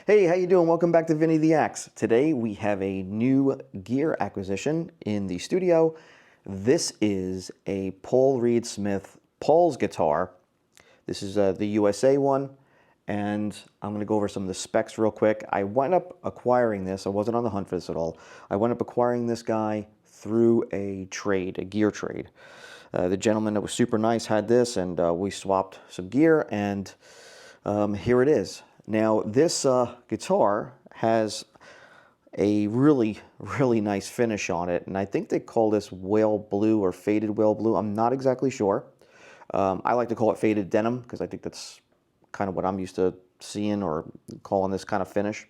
Hey, how you doing? Welcome back to Vinny the Axe. Today we have a new gear acquisition in the studio. This is a Paul Reed Smith Paul's guitar. This is the USA one, and I'm going to go over some of the specs real quick. I wound up acquiring this. I wasn't on the hunt for this at all. I wound up acquiring this guy through a trade, a gear trade. The gentleman that was super nice had this, and we swapped some gear, and here it is. Now, this guitar has a really nice finish on it, and I think they call this whale blue or faded whale blue. I'm not exactly sure. I like to call it faded denim because I think that's kind of what I'm used to seeing or calling this kind of finish.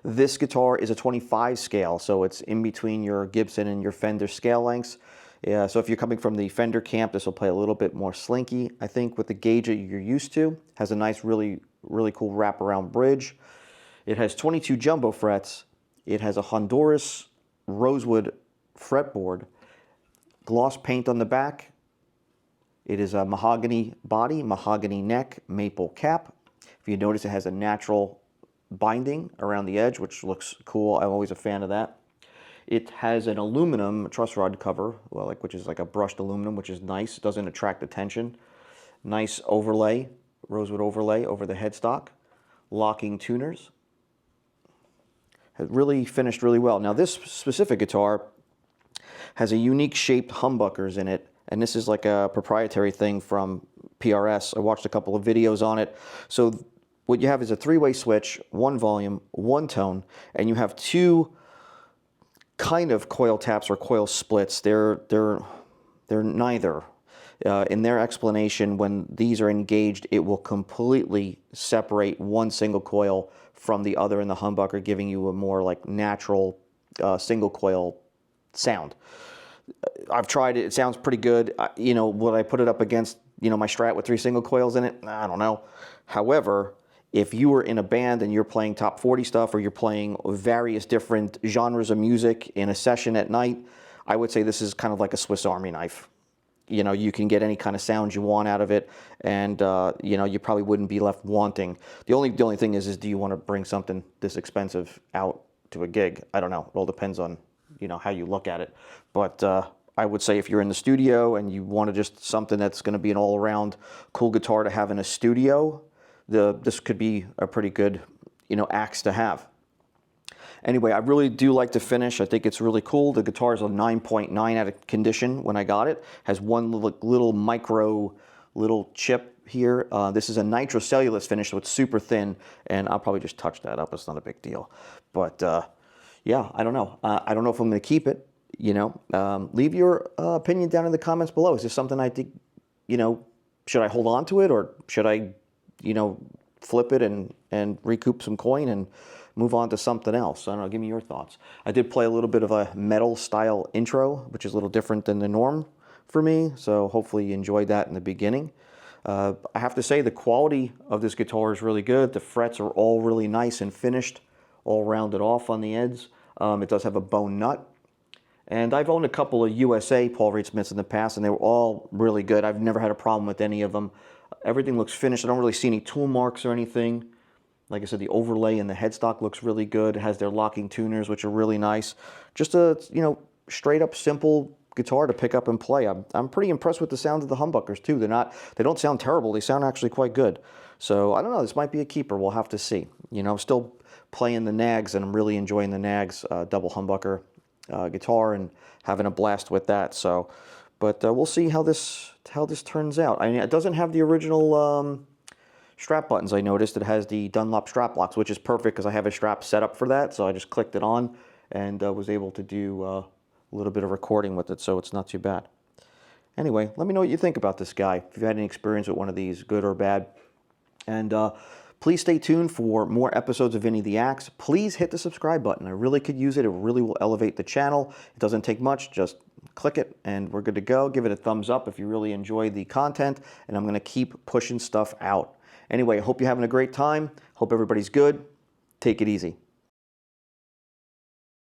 This guitar is a 25 scale, so it's in between your Gibson and your Fender scale lengths. Yeah, so if you're coming from the Fender camp, this will play a little bit more slinky. I think with the gauge that you're used to, has a nice, really cool wraparound bridge. It has 22 jumbo frets. It has a Honduras rosewood fretboard, gloss paint on the back. It is a mahogany body, mahogany neck, maple cap. If you notice, it has a natural binding around the edge, which looks cool. I'm always a fan of that. It has an aluminum truss rod cover, which is like a brushed aluminum, which is nice. It doesn't attract attention. Nice overlay, rosewood overlay over the headstock. Locking tuners. Has really finished really well. Now, this specific guitar has a unique shaped humbuckers in it, and this is like a proprietary thing from PRS. I watched a couple of videos on it. So what you have is a three-way switch, one volume, one tone, and you have two kind of coil taps or coil splits. They're neither. In their explanation, when these are engaged, it will completely separate one single coil from the other in the humbucker, giving you a more like natural single coil sound. I've tried it. It sounds pretty good. Would I put it up against, my Strat with 3 single coils in it? I don't know. However, if you were in a band and you're playing top 40 stuff, or you're playing various different genres of music in a session at night, I would say this is kind of like a Swiss Army knife. You can get any kind of sound you want out of it, and you probably wouldn't be left wanting. The only thing is do you want to bring something this expensive out to a gig? I don't know. It all depends on how you look at it. But I would say if you're in the studio and you want to just something that's going to be an all-around cool guitar to have in a studio, this could be a pretty good, axe to have. Anyway, I really do like the finish. I think it's really cool. The guitar is a 9.9 out of condition when I got it. Has one little micro chip here. This is a nitrocellulose finish, so it's super thin, and I'll probably just touch that up. It's not a big deal. But yeah, I don't know. I don't know if I'm going to keep it. Leave your opinion down in the comments below. Is this something I think, should I hold on to it, or should I flip it and recoup some coin and move on to something else? I don't know, give me your thoughts. I did play a little bit of a metal style intro, which is a little different than the norm for me, so hopefully you enjoyed that in the beginning. I have to say the quality of this guitar is really good. The frets are all really nice and finished, all rounded off on the ends. It does have a bone nut. And I've owned a couple of USA Paul Reed Smiths in the past, and they were all really good. I've never had a problem with any of them. Everything looks finished. I don't really see any tool marks or anything. Like I said, the overlay in the headstock looks really good. It has their locking tuners, which are really nice. Just a, straight up simple guitar to pick up and play. I'm pretty impressed with the sound of the humbuckers too. They don't sound terrible. They sound actually quite good. So I don't know, this might be a keeper. We'll have to see. I'm still playing the Nags, and I'm really enjoying the Nags double humbucker guitar and having a blast with that. So, but we'll see how this turns out. I mean, it doesn't have the original strap buttons. I noticed it has the Dunlop strap locks, which is perfect because I have a strap set up for that. So I just clicked it on and was able to do a little bit of recording with it, so it's not too bad. Anyway, let me know what you think about this guy. If you've had any experience with one of these, good or bad. And please stay tuned for more episodes of Vinny the Axe. Please hit the subscribe button. I really could use it. It really will elevate the channel. It doesn't take much. Just click it and we're good to go. Give it a thumbs up if you really enjoy the content, and I'm going to keep pushing stuff out. Anyway, I hope you're having a great time. Hope everybody's good. Take it easy.